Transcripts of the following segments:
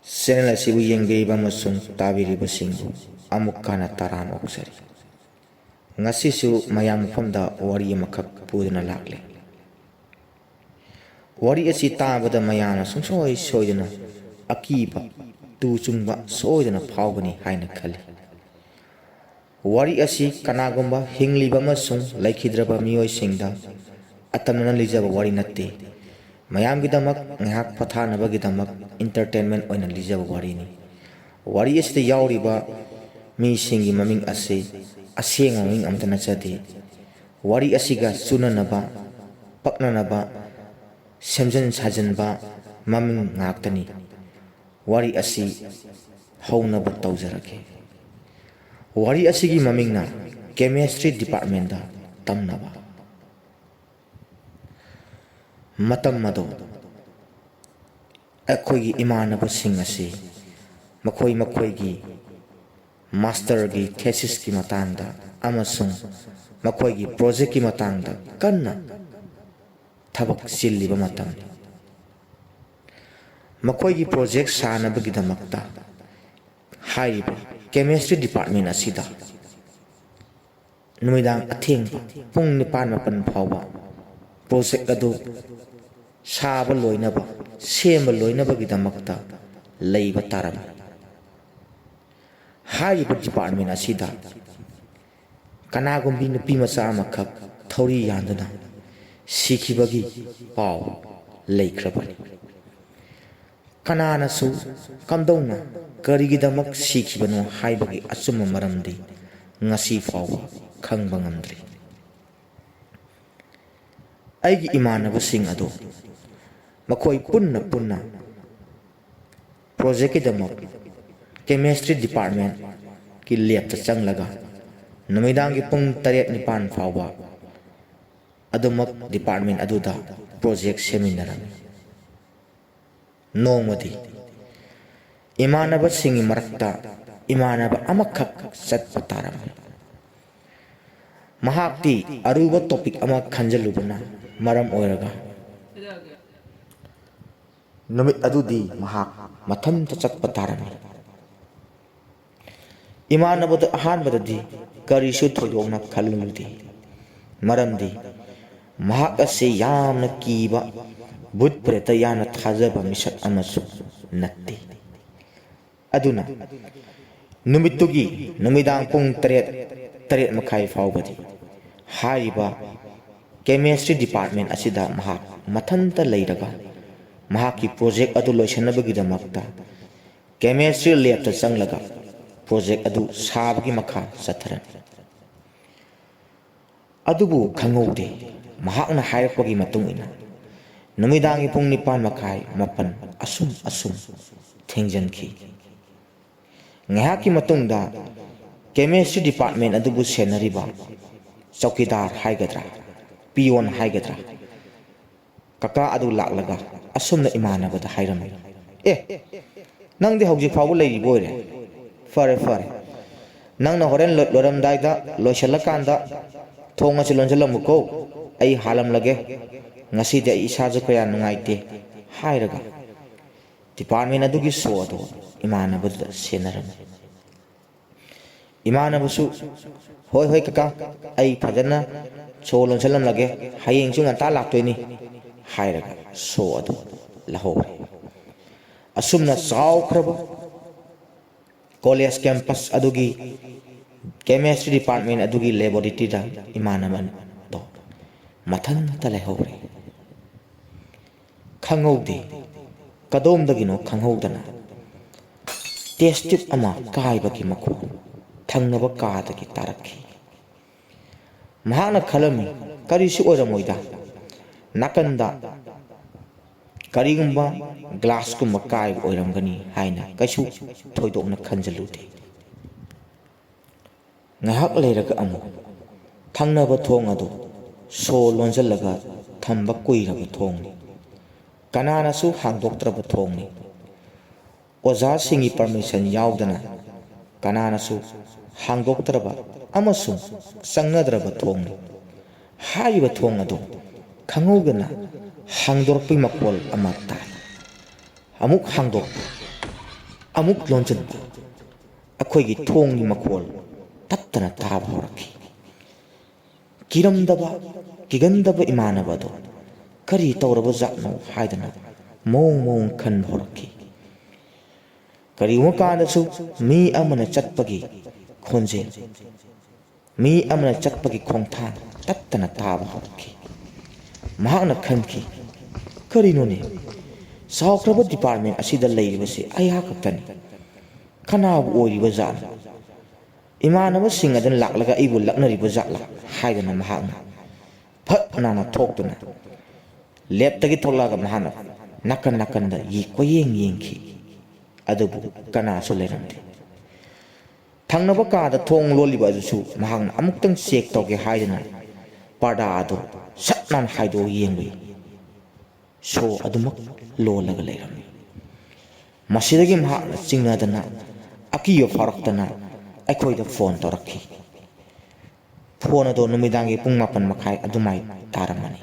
Channel ꯑꯁꯤꯕꯨ ꯌꯦꯡꯕꯤꯔꯤꯕ ꯑꯃꯁꯨꯡ ꯇꯥꯕꯤꯔꯤꯕꯁꯤꯡꯕꯨ ꯑꯃꯨꯛ ꯍꯟꯅ ꯇꯔꯥꯝꯅ ꯑꯣꯛꯆꯔꯤ꯫ ꯉꯁꯤꯁꯨ ꯃꯌꯥꯝ ꯃꯐꯝꯗ ꯋꯥꯔꯤ ꯑꯃꯈꯛ ꯄꯨꯗꯨꯅ ꯂꯥꯛꯂꯤ꯫ ꯋꯥꯔꯤ ꯑꯁꯤ ꯇꯥꯕꯗ ꯃꯌꯥꯝꯅ ꯁꯨꯡꯁꯣꯏ ꯁꯣꯏꯗꯅ ꯑꯀꯤꯕ ꯇꯨ ꯆꯨꯡꯕ ꯁꯣꯏꯗꯅ ꯐꯥꯎꯒꯅꯤ ꯍꯥꯏꯅ ꯈꯜꯂꯤ꯫ ꯋꯥꯔꯤ ꯑꯁꯤ ꯀꯅꯥꯒꯨꯝꯕ ꯍꯤꯡꯂꯤꯕ ꯑꯃꯁꯨꯡ ꯂꯩꯈꯤꯗ꯭ꯔꯕ ꯃꯤꯑꯣꯏꯁꯤꯡꯗ ꯑꯇꯝꯅꯅ ꯂꯤꯖꯕ ꯋꯥꯔꯤ ꯅꯠꯇꯦ, ꯃꯌꯥꯝꯒꯤꯗꯃꯛ ꯉꯥꯏꯍꯥꯛ ꯄꯣꯊꯥꯅꯕꯒꯤꯗꯃꯛ ꯏꯟꯇꯔꯇꯦꯟꯃꯦꯟ ꯑꯣꯏꯅ ꯂꯤꯖꯕ ꯋꯥꯔꯤꯅꯤ꯫ ꯋꯥꯔꯤ ꯑꯁꯤꯗ ꯌꯥꯎꯔꯤꯕ ꯃꯤꯁꯤꯡꯒꯤ ꯃꯃꯤꯡ ꯑꯁꯤ ꯑꯁꯦꯡꯕ ꯃꯃꯤꯡ ꯑꯃꯠꯇ ꯅꯠꯆꯗꯦ꯫ ꯋꯥꯔꯤ ꯑꯁꯤꯒ ꯆꯨꯅꯅꯕ, ꯄꯛꯅꯅꯕ ꯁꯦꯝꯖꯤꯟ ꯁꯥꯖꯤꯟꯕ ꯃꯃꯤꯡ ꯉꯥꯛꯇꯅꯤ꯫ ꯋꯥꯔꯤ ꯑꯁꯤ ꯍꯧꯅꯕ ꯇꯧꯖꯔꯒꯦ꯫ ꯋꯥꯔꯤ ꯑꯁꯤꯒꯤ ꯃꯃꯤꯡꯅ ꯀꯦꯃꯦꯁꯇ꯭ꯔꯤ ꯗꯤꯄꯥꯔꯠꯃꯦꯟꯇꯗ ꯇꯝꯅꯕ꯫ ꯃꯇꯝ ꯑꯗꯣ ꯑꯩꯈꯣꯏꯒꯤ ꯏꯃꯥꯟꯅꯕꯁꯤꯡ ꯑꯁꯤ ꯃꯈꯣꯏꯒꯤ ꯃꯥꯁꯇꯔꯒꯤ ꯊꯦꯁꯤꯁꯀꯤ ꯃꯇꯥꯡꯗ ꯑꯃꯁꯨꯡ ꯃꯈꯣꯏꯒꯤ ꯄ꯭ꯔꯣꯖꯦꯛꯀꯤ ꯃꯇꯥꯡꯗ ꯀꯟꯅ ꯊꯕꯛ ꯆꯤꯜꯂꯤꯕ ꯃꯇꯝꯅꯤ꯫ ꯃꯈꯣꯏꯒꯤ ꯄ꯭ꯔꯣꯖꯦꯛ ꯁꯥꯅꯕꯒꯤꯗꯃꯛꯇ ꯍꯥꯏꯔꯤꯕ ꯀꯦꯃꯦꯁꯇ꯭ꯔꯤ ꯗꯤꯄꯥꯔꯠꯃꯦꯟ ꯑꯁꯤꯗ ꯅꯨꯃꯤꯗꯥꯡ ꯑꯊꯦꯡꯕ ꯄꯨꯡ 9-10 ꯐꯥꯎꯕ ꯄ꯭ꯔꯣꯖꯦꯛ ꯑꯗꯨ ꯁꯥꯕ ꯂꯣꯏꯅꯕ, ꯁꯦꯝꯕ ꯂꯣꯏꯅꯕꯒꯤꯗꯃꯛꯇ ꯂꯩꯕ ꯇꯥꯔꯝꯃꯤ꯫ ꯍꯥꯏꯔꯤꯕ ꯗꯤꯄꯥꯔꯠꯃꯦꯟ ꯑꯁꯤꯗ ꯀꯅꯥꯒꯨꯝꯕꯤ ꯅꯨꯄꯤ ꯃꯆꯥ ꯑꯃꯈꯛ ꯊꯧꯔꯤ ꯌꯥꯟꯗꯨꯅ ꯁꯤꯈꯤꯕꯒꯤ ꯄꯥꯎ ꯂꯩꯈ꯭ꯔꯕꯅꯤ꯫ ꯀꯅꯥꯅꯁꯨ ꯀꯝꯗꯧꯅ, ꯀꯔꯤꯒꯤꯗꯃꯛ ꯁꯤꯈꯤꯕꯅꯣ ꯍꯥꯏꯕꯒꯤ ꯑꯆꯨꯝꯕ ꯃꯔꯝꯗꯤ ꯉꯁꯤ ꯐꯥꯎꯕ ꯈꯪꯕ ꯉꯝꯗ꯭ꯔꯤ꯫ ꯑꯩꯒꯤ ꯏꯃꯥꯟꯅꯕꯁꯤꯡ ꯑꯗꯨ ꯃꯈꯣꯏ ꯄꯨꯟꯅ ꯄ꯭ꯔꯣꯖꯦꯛꯀꯤꯗꯃꯛ ꯀꯦꯃꯦꯁꯇ꯭ꯔꯤ ꯗꯤꯄꯥꯔꯠꯃꯦꯟꯠꯀꯤ ꯂꯦꯕꯇ ꯆꯪꯂꯒ ꯅꯨꯃꯤꯗꯥꯡꯒꯤ ꯄꯨꯡ 8-9 ꯐꯥꯎꯕ ꯑꯗꯨꯃꯛ ꯗꯤꯄꯥꯔꯠꯃꯦꯟ ꯑꯗꯨꯗ ꯄ꯭ꯔꯣꯖꯦꯛ ꯁꯦꯝꯃꯤꯟꯅꯔꯝꯃꯤ꯫ ꯅꯣꯡꯃꯗꯤ ꯏꯃꯥꯟꯅꯕꯁꯤꯡꯒꯤ ꯃꯔꯛꯇ ꯏꯃꯥꯟꯅꯕ ꯑꯃꯈꯛ ꯆꯠꯄ ꯇꯥꯔꯝꯃꯤ꯫ ꯃꯍꯥꯛꯇꯤ ꯑꯔꯨꯕ ꯇꯣꯄꯤꯛ ꯑꯃ ꯈꯟꯖꯜꯂꯨꯕꯅ ꯃꯔꯝ ꯑꯣꯏꯔꯒ ꯅꯨꯃꯤꯠ ꯑꯗꯨꯗꯤ ꯃꯍꯥꯛ ꯃꯊꯟꯇ ꯆꯠꯄ ꯇꯥꯔꯝꯃꯤ꯫ ꯏꯃꯥꯟꯅꯕꯗꯨ ꯑꯍꯥꯟꯕꯗꯗꯤ ꯀꯔꯤꯁꯨ ꯊꯣꯏꯗꯣꯛꯅ ꯈꯜꯂꯨꯗꯦ, ꯃꯔꯝꯗꯤ ꯃꯍꯥꯛ ꯑꯁꯤ ꯌꯥꯝꯅ ꯀꯤꯕ, ꯚꯨꯠ ꯄ꯭ꯔꯦꯇ ꯌꯥꯝꯅ ꯊꯥꯖꯕ ꯃꯤꯁꯛ ꯑꯃꯁꯨ ꯅꯠꯇꯦ꯫ ꯑꯗꯨꯅ ꯅꯨꯃꯤꯠꯇꯨꯒꯤ ꯅꯨꯃꯤꯗꯥꯡ ꯄꯨꯡ 8-8:30 ꯐꯥꯎꯕꯗꯤ ꯍꯥꯏꯔꯤꯕ ꯀꯦꯃꯦꯁꯇ꯭ꯔꯤ ꯗꯤꯄꯥꯔꯠꯃꯦꯟ ꯑꯁꯤꯗ ꯃꯍꯥꯛ ꯃꯊꯟꯇ ꯂꯩꯔꯒ ꯃꯍꯥꯛꯀꯤ ꯄ꯭ꯔꯣꯖꯦꯛ ꯑꯗꯨ ꯂꯣꯏꯁꯤꯟꯅꯕꯒꯤꯗꯃꯛꯇ ꯀꯦꯃꯦꯁꯇ꯭ꯔꯤ ꯂꯦꯕꯇ ꯆꯪꯂꯒ ꯄ꯭ꯔꯣꯖꯦꯛ ꯑꯗꯨ ꯁꯥꯕꯒꯤ ꯃꯈꯥ ꯆꯠꯊꯔꯝꯃꯤ꯫ ꯑꯗꯨꯕꯨ ꯈꯪꯍꯧꯗꯦ, ꯃꯍꯥꯛꯅ ꯍꯥꯏꯔꯛꯄꯒꯤ ꯃꯇꯨꯡ ꯏꯟꯅ ꯅꯨꯃꯤꯗꯥꯡꯒꯤ ꯄꯨꯡ 9:30-10 ꯑꯁꯨꯝ ꯊꯦꯡꯖꯤꯟꯈꯤ꯫ ꯉꯥꯏꯍꯥꯛꯀꯤ ꯃꯇꯨꯡꯗ ꯀꯦꯃꯦꯁꯇ꯭ꯔꯤ ꯗꯤꯄꯥꯔꯠꯃꯦꯟ ꯑꯗꯨꯕꯨ ꯁꯦꯟꯅꯔꯤꯕ ꯆꯧꯀꯤꯗꯥꯔ ꯍꯥꯏꯒꯗ꯭ꯔꯥ, ꯄꯤꯌꯣꯟ ꯍꯥꯏꯒꯗ꯭ꯔꯥ, ꯀꯀꯥ ꯑꯗꯨ ꯂꯥꯛꯂꯒ ꯑꯁꯨꯝꯅ ꯏꯃꯥꯟꯅꯕꯗ ꯍꯥꯏꯔꯝꯃꯤ, ꯅꯪꯗꯤ ꯍꯧꯖꯤꯛ ꯐꯥꯎꯕ ꯂꯩꯔꯤꯕ ꯑꯣꯏꯔꯦ? ꯐꯔꯦ, ꯅꯪꯅ ꯍꯣꯔꯦꯟ ꯂꯣꯏꯔꯝꯗꯥꯏꯗ ꯂꯣꯏꯁꯤꯜꯂꯀꯥꯟꯗ ꯊꯣꯡ ꯑꯁꯤ ꯂꯣꯟꯁꯤꯜꯂꯝꯃꯨꯀꯣ, ꯑꯩ ꯍꯥꯜꯂꯝꯂꯒꯦ, ꯉꯁꯤꯗꯤ ꯑꯩ ꯏꯁꯥꯁꯨ ꯀꯌꯥ ꯅꯨꯡꯉꯥꯏꯇꯦ ꯍꯥꯏꯔꯒ ꯗꯤꯄꯥꯔꯠꯃꯦꯟ ꯑꯗꯨꯒꯤ ꯁꯣ ꯑꯗꯨ ꯏꯃꯥꯟꯅꯕꯗꯨꯗ ꯁꯦꯟꯅꯔꯝꯃꯤ꯫ ꯏꯃꯥꯟꯅꯕꯁꯨ ꯍꯣꯏ ꯀꯀꯥ, ꯑꯩ ꯐꯖꯅ ꯁꯣ ꯂꯣꯟꯁꯤꯜꯂꯝꯂꯒꯦ, ꯍꯌꯦꯡꯁꯨ ꯉꯟꯇꯥ ꯂꯥꯛꯇꯣꯏꯅꯤ ꯍꯥꯏꯔꯒ ꯁꯣ ꯑꯗꯨ ꯂꯧꯍꯧꯔꯦ꯫ ꯑꯁꯨꯝꯅ ꯆꯥꯎꯈ꯭ꯔꯕ ꯀꯣꯂꯦꯖ ꯀꯦꯝꯄꯁ ꯑꯗꯨꯒꯤ ꯀꯦꯃꯦꯁꯇ꯭ꯔꯤ ꯗꯤꯄꯥꯔꯠꯃꯦꯟ ꯑꯗꯨꯒꯤ ꯂꯦꯕꯣꯔꯦꯇꯔꯤꯗ ꯏꯃꯥꯟꯅꯕꯗꯣ ꯃꯊꯟꯇ ꯂꯩꯍꯧꯔꯦ꯫ ꯈꯪꯍꯧꯗꯦ, ꯀꯗꯣꯝꯗꯒꯤꯅꯣ ꯈꯪꯍꯧꯗꯅ ꯇꯦꯁ ꯇ꯭ꯌꯨꯕ ꯑꯃ ꯀꯥꯏꯕꯒꯤ ꯃꯈꯣꯟ ꯊꯪꯅꯕ ꯀꯥꯗꯒꯤ ꯇꯥꯔꯛꯈꯤ꯫ ꯃꯍꯥꯛꯅ ꯈꯜꯂꯝꯃꯤ, ꯀꯔꯤꯁꯨ ꯑꯣꯏꯔꯝꯃꯣꯏꯗ, ꯅꯥꯀꯟꯗ ꯀꯔꯤꯒꯨꯝꯕ ꯒ꯭ꯂꯥꯁꯀꯨꯝꯕ ꯀꯥꯏꯕ ꯑꯣꯏꯔꯝꯒꯅꯤ ꯍꯥꯏꯅ ꯀꯩꯁꯨ ꯊꯣꯏꯗꯣꯛꯅ ꯈꯟꯖꯜꯂꯨꯗꯦ꯫ ꯉꯥꯏꯍꯥꯛ ꯂꯩꯔꯒ ꯑꯃꯨꯛ ꯊꯪꯅꯕ ꯊꯣꯡ ꯑꯗꯨ ꯁꯣ ꯂꯣꯟꯁꯤꯜꯂꯒ ꯊꯝꯕ ꯀꯨꯏꯔꯕ ꯊꯣꯡꯅꯤ, ꯀꯅꯥꯅꯁꯨ ꯍꯥꯡꯗꯣꯛꯇ꯭ꯔꯕ ꯊꯣꯡꯅꯤ, ꯑꯣꯖꯥꯁꯤꯡꯒꯤ ꯄꯔꯃꯤꯁꯟ ꯌꯥꯎꯗꯅ ꯀꯅꯥꯅꯁꯨ ꯍꯥꯡꯗꯣꯛꯇ꯭ꯔꯕ ꯑꯃꯁꯨꯡ ꯆꯪꯅꯗ꯭ꯔꯕ ꯊꯣꯡꯅꯤ꯫ ꯍꯥꯏꯔꯤꯕ ꯊꯣꯡ ꯑꯗꯨ ꯈꯪꯍꯧꯗꯅ ꯍꯥꯡꯗꯣꯔꯛꯄꯒꯤ ꯃꯈꯣꯜ ꯑꯃ ꯇꯥꯏ꯫ ꯑꯃꯨꯛ ꯍꯥꯡꯗꯣꯛꯄ, ꯑꯃꯨꯛ ꯂꯣꯟꯖꯟꯕ ꯑꯩꯈꯣꯏꯒꯤ ꯊꯣꯡꯒꯤ ꯃꯈꯣꯜ ꯇꯠꯇꯅ ꯇꯥꯕ ꯍꯧꯔꯛꯈꯤ꯫ ꯀꯤꯔꯝꯗꯕ ꯀꯤꯒꯟꯗꯕ ꯏꯃꯥꯟꯅꯕ ꯑꯗꯣ ꯀꯔꯤ ꯇꯧꯔꯕ ꯖꯥꯠꯅꯣ ꯍꯥꯏꯗꯅ ꯃꯑꯣꯡ ꯈꯟꯕ ꯍꯧꯔꯛꯈꯤ꯫ ꯀꯔꯤꯒꯨꯝꯕ ꯀꯥꯟꯗꯁꯨ ꯃꯤ ꯑꯃꯅ ꯆꯠꯄꯒꯤ ꯈꯣꯟꯖꯦꯜ, ꯃꯤ ꯑꯃꯅ ꯆꯠꯄꯒꯤ ꯈꯣꯡꯊꯥꯡ ꯇꯠꯇꯅ ꯇꯥꯕ ꯍꯧꯔꯛꯈꯤ꯫ ꯃꯍꯥꯛꯅ ꯈꯟꯈꯤ, ꯀꯔꯤꯅꯣꯅꯦ, ꯆꯥꯎꯈ꯭ꯔꯕ ꯗꯤꯄꯥꯔꯠꯃꯦꯟ ꯑꯁꯤꯗ ꯂꯩꯔꯤꯕꯁꯤ ꯑꯩꯍꯥꯛ ꯈꯛꯇꯅꯤ, ꯀꯅꯥꯕꯨ ꯑꯣꯏꯔꯤꯕ ꯖꯥꯠꯅꯣ? ꯏꯃꯥꯟꯅꯕꯁꯤꯡ ꯑꯗꯨꯅ ꯂꯥꯛꯂꯒ ꯑꯩꯕꯨ ꯂꯛꯅꯔꯤꯕ ꯖꯥꯠꯂꯥ ꯍꯥꯏꯗꯅ ꯃꯍꯥꯛꯅ ꯐꯠ ꯅꯥꯅ ꯊꯣꯛꯇꯨꯅ ꯂꯦꯞꯇꯒꯤ ꯊꯣꯛꯂꯛꯑꯒ ꯃꯍꯥꯛꯅ ꯅꯥꯀꯟꯗ ꯀꯣꯏꯌꯦꯡ ꯌꯦꯡꯈꯤ꯫ ꯑꯗꯨꯕꯨ ꯀꯅꯥꯁꯨ ꯂꯩꯔꯝꯗꯦ꯫ ꯊꯪꯅꯕ ꯀꯥꯗ ꯊꯣꯡ ꯂꯣꯜꯂꯤꯕ ꯑꯗꯨꯁꯨ ꯃꯍꯥꯛꯅ ꯑꯃꯨꯛꯇꯪ ꯆꯦꯛ ꯇꯧꯒꯦ ꯍꯥꯏꯗꯅ ꯄꯔꯗꯥ ꯑꯗꯨ ꯁꯠ ꯅꯥꯟꯅ ꯍꯥꯏꯗꯣꯛꯑ ꯌꯦꯡꯂꯨꯏ꯫ ꯁꯣ ꯑꯗꯨꯃꯛ ꯂꯣꯜꯂꯒ ꯂꯩꯔꯝꯃꯤ꯫ ꯃꯁꯤꯗꯒꯤ ꯃꯍꯥꯛꯅ ꯆꯤꯡꯅꯗꯅ ꯑꯀꯤꯕ ꯐꯥꯎꯔꯛꯇꯅ ꯑꯩꯈꯣꯏꯗ ꯐꯣꯟ ꯇꯧꯔꯛꯈꯤ꯫ ꯐꯣꯟ ꯑꯗꯣ ꯅꯨꯃꯤꯗꯥꯡꯒꯤ ꯄꯨꯡ 7:30 ꯑꯗꯨꯃꯥꯏ ꯇꯥꯔꯝꯃꯅꯤ꯫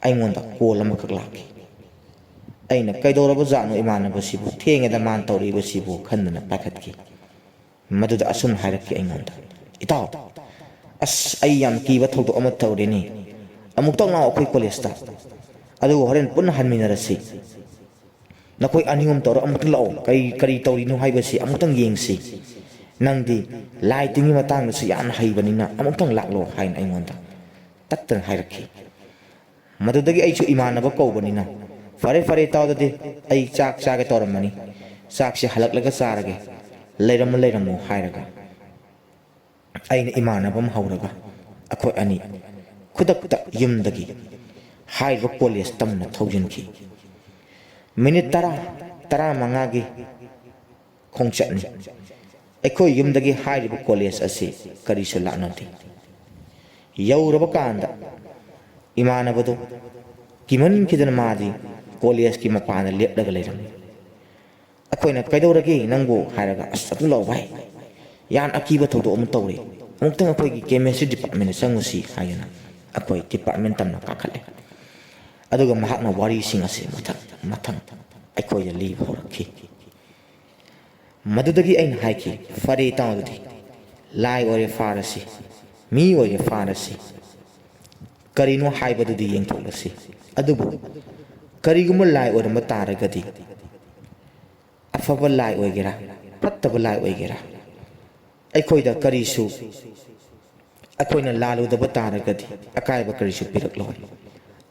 ꯑꯩꯉꯣꯟꯗ ꯀꯣꯜ ꯑꯃꯈꯛ ꯂꯥꯛꯈꯤ꯫ ꯑꯩꯅ ꯀꯩꯗꯧꯔꯕ ꯖꯥꯠꯅꯣ ꯏꯃꯥꯟꯅꯕꯁꯤꯕꯨ ꯊꯦꯡꯉꯦꯗ ꯃꯥꯅ ꯇꯧꯔꯛꯏꯕꯁꯤꯕꯨ ꯈꯟꯗꯅ ꯄꯥꯏꯈꯠꯈꯤ꯫ ꯃꯗꯨꯗ ꯑꯁꯨꯝ ꯍꯥꯏꯔꯛꯈꯤ ꯑꯩꯉꯣꯟꯗ, ꯏꯇꯥꯎ, ꯑꯁ ꯑꯩ ꯌꯥꯝ ꯀꯤꯕ ꯊꯧꯗꯣꯛ ꯑꯃ ꯇꯧꯔꯦꯅꯦ, ꯑꯃꯨꯛꯇꯪ ꯂꯥꯛꯑꯣ ꯑꯩꯈꯣꯏ ꯀꯣꯂꯦꯖꯇ, ꯑꯗꯨꯒ ꯍꯣꯔꯦꯟ ꯄꯨꯟꯅ ꯍꯟꯃꯤꯟꯅꯔꯁꯤ꯫ ꯅꯈꯣꯏ ꯑꯅꯤ ꯑꯍꯨꯝ ꯇꯧꯔ ꯑꯃꯨꯛꯇꯪ ꯂꯥꯛꯑꯣ, ꯀꯔꯤ ꯇꯧꯔꯤꯅꯣ ꯍꯥꯏꯕꯁꯤ ꯑꯃꯨꯛꯇꯪ ꯌꯦꯡꯁꯤ꯫ ꯅꯪꯗꯤ ꯂꯥꯏ ꯇꯤꯟꯒꯤ ꯃꯇꯥꯡꯗꯁꯨ ꯌꯥꯝꯅ ꯍꯩꯕꯅꯤꯅ ꯑꯃꯨꯛꯇꯪ ꯂꯥꯛꯂꯣ ꯍꯥꯏꯅ ꯑꯩꯉꯣꯟꯗ ꯇꯛꯇꯅ ꯍꯥꯏꯔꯛꯈꯤ꯫ ꯃꯗꯨꯗꯒꯤ ꯑꯩꯁꯨ ꯏꯃꯥꯟꯅꯕ ꯀꯧꯕꯅꯤꯅ ꯐꯔꯦ ꯏꯇꯥꯎ, ꯑꯗꯨꯗꯤ ꯑꯩ ꯆꯥꯛ ꯆꯥꯒꯦ ꯇꯧꯔꯝꯕꯅꯤ, ꯆꯥꯛꯁꯦ ꯍꯜꯂꯛꯂꯒ ꯆꯥꯔꯒꯦ, ꯂꯩꯔꯝꯃꯣ ꯍꯥꯏꯔꯒ ꯑꯩꯅ ꯏꯃꯥꯟꯅꯕ ꯑꯃ ꯍꯧꯔꯒ ꯑꯩꯈꯣꯏ ꯑꯅꯤ ꯈꯨꯗꯛꯇ ꯌꯨꯝꯗꯒꯤ ꯍꯥꯏꯔꯤꯕ ꯀꯣꯂꯦꯖ ꯇꯝꯅ ꯊꯧꯖꯤꯟꯈꯤ꯫ ꯃꯤꯅꯤꯠ 10-15ꯒꯤ ꯈꯣꯡꯆꯠꯅꯤ꯫ ꯑꯩꯈꯣꯏ ꯌꯨꯝꯗꯒꯤ ꯍꯥꯏꯔꯤꯕ ꯀꯣꯂꯦꯖ ꯑꯁꯤ ꯀꯔꯤꯁꯨ ꯂꯥꯞꯅꯗꯦ꯫ ꯌꯧꯔꯕ ꯀꯥꯟꯗ ꯏꯃꯥꯟꯅꯕꯗꯣ ꯀꯤꯃꯟꯈꯤꯗꯅ ꯃꯥꯗꯤ ꯀꯣꯂꯦꯖꯀꯤ ꯃꯄꯥꯟꯗ ꯂꯦꯞꯂꯒ ꯂꯩꯔꯝꯃꯤ꯫ ꯑꯩꯈꯣꯏꯅ ꯀꯩꯗꯧꯔꯒꯦ ꯅꯪꯕꯨ ꯍꯥꯏꯔꯒ, ꯑꯁ ꯑꯗꯨ ꯂꯥꯛꯑꯣ ꯚꯥꯏ, ꯌꯥꯝ ꯑꯀꯤꯕ ꯊꯧꯗꯣꯛ ꯑꯃ ꯇꯧꯔꯦ, ꯑꯃꯨꯛꯇꯪ ꯑꯩꯈꯣꯏꯒꯤ ꯀꯦꯃꯦꯁꯇ꯭ꯔꯤ ꯗꯤꯄꯥꯔꯠꯃꯦꯟꯗ ꯆꯪꯉꯨꯁꯤ ꯍꯥꯏꯗꯅ ꯑꯩꯈꯣꯏ ꯗꯤꯄꯥꯔꯠꯃꯦꯟ ꯇꯝꯅ ꯀꯥꯈꯠꯂꯦ꯫ ꯑꯗꯨꯒ ꯃꯍꯥꯛꯅ ꯋꯥꯔꯤꯁꯤꯡ ꯑꯁꯤ ꯃꯊꯪ ꯑꯩꯈꯣꯏꯗ ꯂꯤꯕ ꯍꯧꯔꯛꯈꯤ꯫ ꯃꯗꯨꯗꯒꯤ ꯑꯩꯅ ꯍꯥꯏꯈꯤ, ꯐꯔꯦ ꯏꯇꯥꯎ, ꯑꯗꯨꯗꯤ ꯂꯥꯏ ꯑꯣꯏꯔꯦ ꯐꯥꯔꯁꯤ, ꯃꯤ ꯑꯣꯏꯔꯦ ꯐꯥꯔꯁꯤ, ꯀꯔꯤꯅꯣ ꯍꯥꯏꯕꯗꯨꯗꯤ ꯌꯦꯡꯊꯣꯛꯂꯁꯤ꯫ ꯑꯗꯨꯕꯨ ꯀꯔꯤꯒꯨꯝꯕ ꯂꯥꯏ ꯑꯣꯏꯔꯝꯕ ꯇꯥꯔꯒꯗꯤ, ꯑꯐꯕ ꯂꯥꯏ ꯑꯣꯏꯒꯦꯔꯥ ꯐꯠꯇꯕ ꯂꯥꯏ ꯑꯣꯏꯒꯦꯔꯥ, ꯑꯩꯈꯣꯏꯗ ꯀꯔꯤꯁꯨ, ꯑꯩꯈꯣꯏꯅ ꯂꯥꯜꯂꯨꯗꯕ ꯇꯥꯔꯒꯗꯤ ꯑꯀꯥꯏꯕ ꯀꯔꯤꯁꯨ ꯄꯤꯔꯛꯂꯣꯏ꯫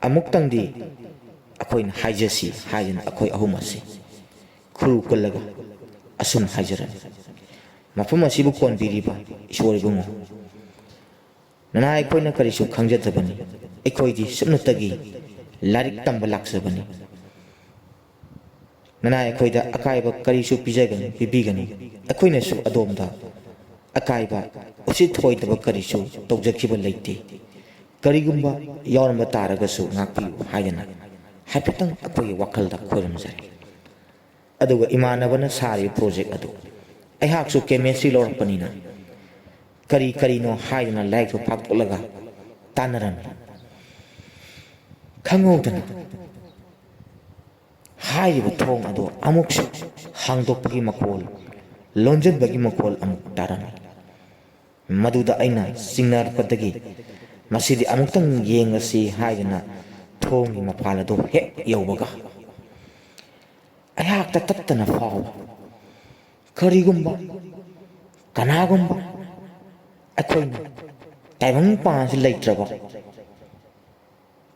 ꯑꯃꯨꯛꯇꯪꯗꯤ ꯑꯩꯈꯣꯏꯅ ꯍꯥꯏꯖꯁꯤ ꯍꯥꯏꯗꯅ ꯑꯩꯈꯣই ꯑꯍꯨꯝ ꯑꯁꯤ ꯈꯨꯔꯨ ꯀꯨꯜꯂꯒ ꯑꯁꯨꯝ ꯍꯥꯏꯖꯔꯝꯃꯤ꯫ ꯃꯐꯝ ꯑꯁꯤꯕꯨ ꯀꯣꯟꯕꯤꯔꯤꯕ ꯏꯁꯣꯔ ꯏꯕꯨꯡꯉꯣ, ꯅꯅꯥ ꯑꯩꯈꯣꯏꯅ ꯀꯔꯤꯁꯨ ꯈꯪꯖꯗꯕꯅꯤ, ꯑꯩꯈꯣꯏꯗꯤ ꯁꯨꯞꯅꯇꯒꯤ ꯂꯥꯏꯔꯤꯛ ꯇꯝꯕ ꯂꯥꯛꯆꯕꯅꯤ꯫ ꯅꯅꯥ ꯑꯩꯈꯣꯏꯗ ꯑꯀꯥꯏꯕ ꯀꯔꯤꯁꯨ ꯄꯤꯕꯤꯒꯅꯨ, ꯑꯩꯈꯣꯏꯅꯁꯨ ꯑꯗꯣꯝꯗ ꯑꯀꯥꯏꯕ ꯎꯁꯤꯠ ꯊꯑꯣꯏꯗꯕ ꯀꯔꯤꯁꯨ ꯇꯧꯖꯈꯤꯕ ꯂꯩꯇꯦ, ꯀꯔꯤꯒꯨꯝꯕ ꯌꯥꯎꯔꯝꯕ ꯇꯥꯔꯒꯁꯨ ꯉꯥꯛꯄꯤꯌꯨ ꯍꯥꯏꯗꯅ ꯍꯥꯏꯐꯦꯠꯇꯪ ꯑꯩꯈꯣꯏꯒꯤ ꯋꯥꯈꯜꯗ ꯈꯣꯏꯔꯝꯖꯔꯦ꯫ ꯑꯗꯨꯒ ꯏꯃꯥꯟꯅꯕꯅ ꯁꯥꯔꯤꯕ ꯄ꯭ꯔꯣꯖꯦꯛ ꯑꯗꯨ ꯑꯩꯍꯥꯛꯁꯨ ꯀꯦꯃꯦꯁꯇ꯭ꯔꯤ ꯂꯧꯔꯛꯄꯅꯤꯅ ꯀꯔꯤꯅꯣ ꯍꯥꯏꯗꯅ ꯂꯥꯏꯔꯤꯛꯇꯨ ꯐꯥꯛꯇꯣꯛꯂꯒ ꯇꯥꯟꯅꯔꯝꯃꯤ꯫ ꯈꯪꯍꯧꯗꯅ ꯍꯥꯏꯔꯤꯕ ꯊꯣꯡ ꯑꯗꯨ ꯑꯃꯨꯛꯁꯨ ꯍꯥꯡꯗꯣꯛꯄꯒꯤ ꯃꯈꯣꯜ, ꯂꯣꯟꯖꯟꯕꯒꯤ ꯃꯈꯣꯜ ꯑꯃꯨꯛ ꯇꯥꯔꯝꯃꯤ꯫ ꯃꯗꯨꯗ ꯑꯩꯅ ꯆꯤꯡꯅꯔꯛꯄꯗꯒꯤ ꯃꯁꯤꯗꯤ ꯑꯃꯨꯛꯇꯪ ꯌꯦꯡꯂꯁꯤ ꯍꯥꯏꯗꯅ ꯊꯣꯡꯒꯤ ꯃꯄꯥꯟ ꯑꯗꯨ ꯍꯦꯛ ꯌꯧꯕꯒ ꯑꯩꯍꯥꯛꯇ ꯇꯠꯇꯅ ꯐꯥꯎꯕ, ꯀꯔꯤꯒꯨꯝꯕ ꯀꯅꯥꯒꯨꯝꯕ ꯑꯩꯈꯣꯏꯅ ꯇꯥꯏꯕꯪꯄꯥꯟꯁꯤ ꯂꯩꯇ꯭ꯔꯕ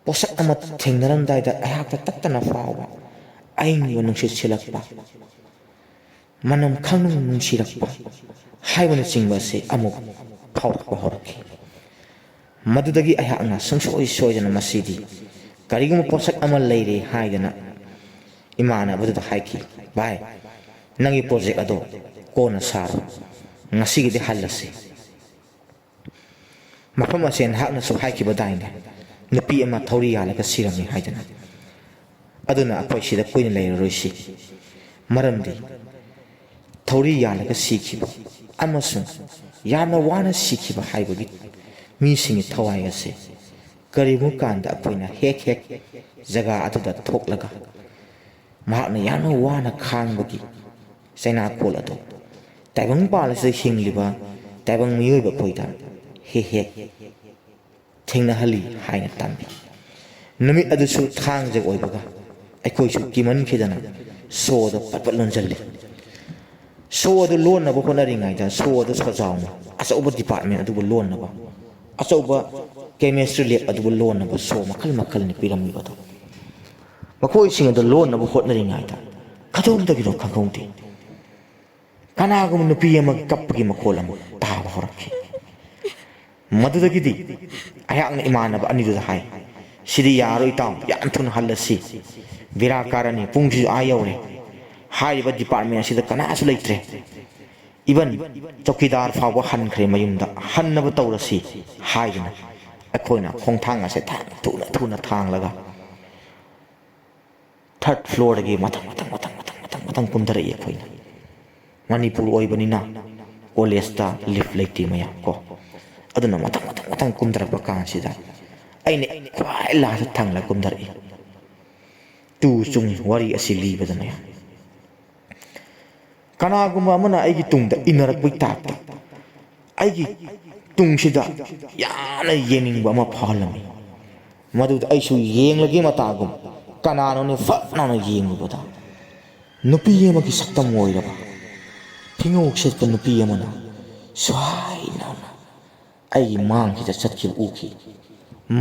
ꯄꯣꯠꯁꯛ ꯑꯃ ꯊꯦꯡꯅꯔꯝꯗꯥꯏꯗ ꯑꯩꯍꯥꯛꯇ ꯇꯠꯇꯅ ꯐꯥꯎꯕ ꯑꯏꯪꯕ ꯅꯨꯡꯁꯤꯠ ꯁꯤꯠꯂꯛꯄ, ꯃꯅꯝ ꯈꯪꯅꯨꯡ ꯅꯨꯡꯁꯤꯔꯛꯄ ꯍꯥꯏꯕꯅꯆꯤꯡꯕ ꯑꯁꯤ ꯑꯃꯨꯛ ꯐꯥꯎꯔꯛꯄ ꯍꯧꯔꯛꯈꯤ꯫ ꯃꯗꯨꯗꯒꯤ ꯑꯩꯍꯥꯛꯅ ꯁꯨꯡꯁꯣꯏ ꯁꯣꯏꯗꯅ ꯃꯁꯤꯗꯤ ꯀꯔꯤꯒꯨꯝꯕ ꯄꯣꯠꯁꯛ ꯑꯃ ꯂꯩꯔꯦ ꯍꯥꯏꯗꯅ ꯏꯃꯥꯟꯅꯕꯗꯨꯗ ꯍꯥꯏꯈꯤ, ꯚꯥꯏ, ꯅꯪꯒꯤ ꯄ꯭ꯔꯣꯖꯦꯛ ꯑꯗꯣ ꯀꯣꯟꯅ ꯁꯥꯔꯣ, ꯉꯁꯤꯒꯤꯗꯤ ꯍꯜꯂꯁꯤ꯫ ꯃꯐꯝ ꯑꯁꯦ ꯅꯍꯥꯛꯅꯁꯨ ꯍꯥꯏꯈꯤꯕꯗꯥꯏꯅꯦ, ꯅꯨꯄꯤ ꯑꯃ ꯊꯧꯔꯤ ꯌꯥꯜꯂꯒ ꯁꯤꯔꯝꯃꯤ ꯍꯥꯏꯗꯅ, ꯑꯗꯨꯅ ꯑꯩꯈꯣꯏ ꯁꯤꯗ ꯀꯨꯏꯅ ꯂꯩꯔꯔꯣꯏꯁꯤ, ꯃꯔꯝꯗꯤ ꯊꯧꯔꯤ ꯌꯥꯜꯂꯒ ꯁꯤꯈꯤꯕ ꯑꯃꯁꯨꯡ ꯌꯥꯝꯅ ꯋꯥꯅ ꯁꯤꯈꯤꯕ ꯍꯥꯏꯕꯒꯤ ꯃꯤꯁꯤꯡꯒꯤ ꯊꯋꯥꯏ ꯑꯁꯤ ꯀꯔꯤꯒꯨꯝꯕ ꯀꯥꯟꯗ ꯑꯩꯈꯣꯏꯅ ꯍꯦꯛ ꯖꯒꯥ ꯑꯗꯨꯗ ꯊꯣꯛꯂꯒ ꯃꯍꯥꯛꯅ ꯌꯥꯝꯅ ꯋꯥꯅ ꯈꯥꯡꯕꯒꯤ ꯆꯩꯅꯥꯀꯣꯜ ꯑꯗꯨ ꯇꯥꯏꯕꯪ ꯄꯥꯜꯂꯁꯤꯗ ꯍꯤꯡꯂꯤꯕ ꯇꯥꯏꯕꯪ ꯃꯤꯑꯣꯏꯕ ꯑꯩꯈꯣꯏꯗ ꯍꯦꯛ ꯍꯦꯛ ꯊꯦꯡꯅꯍꯜꯂꯤ ꯍꯥꯏꯅ ꯇꯝꯕꯤ ꯅꯨꯃꯤꯠ ꯑꯗꯨꯁꯨ ꯊꯥꯡꯖ ꯑꯣꯏꯕꯒ ꯑꯩꯈꯣꯏꯁꯨ ꯀꯤꯃꯟꯈꯤꯗꯅ ꯁꯣꯗ ꯄꯠ ꯄꯠ ꯂꯣꯟꯁꯤꯜꯂꯤ ꯁꯣ ꯑꯗꯨ ꯂꯣꯟꯅꯕ ꯍꯣꯠꯅꯔꯤꯉꯩꯗ ꯁꯣ ꯑꯗꯨ ꯁꯖꯥꯎꯅ ꯑꯆꯧꯕ ꯗꯤꯄꯥꯔꯠꯃꯦꯟ ꯑꯗꯨꯕꯨ ꯂꯣꯟꯅꯕ ꯑꯆꯧꯕ ꯀꯦꯃꯤꯁꯇ꯭ꯔꯤ ꯂꯦꯕ ꯑꯗꯨꯕꯨ ꯂꯣꯟꯅꯕ ꯁꯣ ꯃꯈꯜ ꯃꯈꯜꯅꯤ ꯄꯤꯔꯝꯃꯤꯕꯗꯣ ꯃꯈꯣꯏꯁꯤꯡ ꯑꯗꯨ ꯂꯣꯟꯅꯕ ꯍꯣꯠꯅꯔꯤꯉꯩꯗ ꯀꯗꯣꯝꯗꯒꯤꯅꯣ ꯈꯪꯍꯧꯗꯦ ꯀꯅꯥꯒꯨꯝꯕ ꯅꯨꯄꯤ ꯑꯃꯒꯤ ꯀꯞꯄꯒꯤ ꯃꯈꯣꯜ ꯑꯃ ꯇꯥꯕ ꯍꯧꯔꯛꯈꯤ ꯃꯗꯨꯗꯒꯤꯗꯤ ꯑꯩꯍꯥꯛꯅ ꯏꯃꯥꯟꯅꯕ ꯑꯅꯤꯗꯨꯗ ꯍꯥꯏ ꯁꯤꯗꯤ ꯌꯥꯔꯣꯏ ꯏꯇꯥꯎ ꯌꯥꯝ ꯊꯨꯅ ꯍꯜꯂꯁꯤ ꯕꯦꯔꯥ ꯀꯥꯔꯅꯤ ꯄꯨꯡꯁꯤꯁꯨ ꯌꯧꯔꯦ ꯍꯥꯏꯔꯤꯕ ꯗꯤꯄꯥꯔꯠꯃꯦꯟ ꯑꯁꯤꯗ ꯀꯅꯥꯁꯨ ꯂꯩꯇ꯭ꯔꯦ इवन चौकीदार फाव हन्ख्रे मयुमद हन्नब तौरसी हाइदुना अखोइना खोंथांग असे थुना थुना थांगलगा थर्ड फ्लोर दगी मथंग कुमदरई अखोइना मणिपुर ओइबनिना कॉलेजता लिफ्ट लेती मया को अदुना मथंग कुमदरप कांसिदा अइने ख्वाइ लास थांगला कुमदरई तू चुंग वरी असि लीबदना कनागुम अमना आइगी तुंगदा इनरकबै तापता आइगी तुंगसिदा याना येनिंगबा अमा फालमी मदुदा आइसु येंगलगी मतागुम कनानोने फनाना येंगबदा नुपी अमगी सक्तम ओइरबा फिंगोक सेतप नुपी अमना स्वाइना आइगी मांगसिदा चटखिब उखि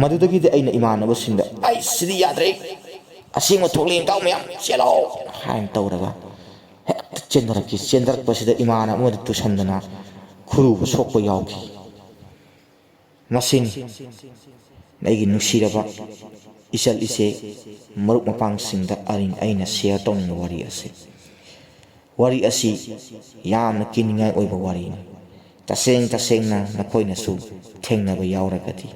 मदुदगिदि आइना इमानबसिंदा आइ सिदि याद्रे असिंग थोकलें ताउ मयाम चेलो हाइन तौरगा चेंदरक इमान तुसंदना खुरूब सोप याउखी मसिनी नैगी नुसीरबा इचल इसे मरुक मपांगसिंगदा अरिंग अइना शेयर तौनिंग वारी असी यामना किनिंगाय ओइबा वारीनी तसेंगना नखोइनसु थेंगनबा याउरगदी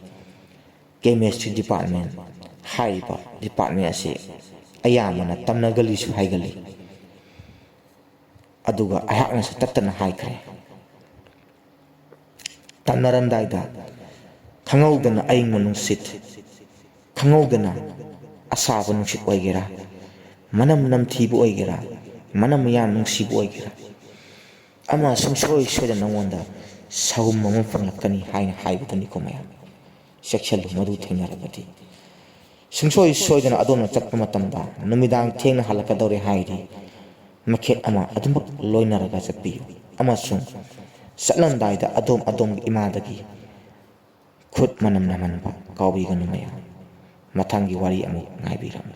केमिस्ट्री डिपार्टमेंट हाइबा डिपार्टमेंट असे अयामना तमनगलीसु हाइगली अदुगा अहाकनसु तत्तना हाइखरे तमनरमदाइदा खंगौदना अइंग मनुंसित खंगौदना असाबा नुंसित ओइगेरा मनम नमथीबु ओइगेरा मनम याम नुंसीबु ओइगेरा अमा सुंसोय सोयदा नंगोंदा सहुम मम फंगलकनी हाइना हाइबदनिको मया सेक्शन मदु थेंगरबदी सुंसोय सोयदना अदोना चटप मतमदा नुमिदांग थेंगना हलकदौरे हाइरी मखेत अमा अदुमक लोइनरगा चपियु अमसुंग सलमदाइदा अदोम इमादगी खुद मनम नमनबा काउबीगनु मया मथांगी वारी अमु ngaibiramu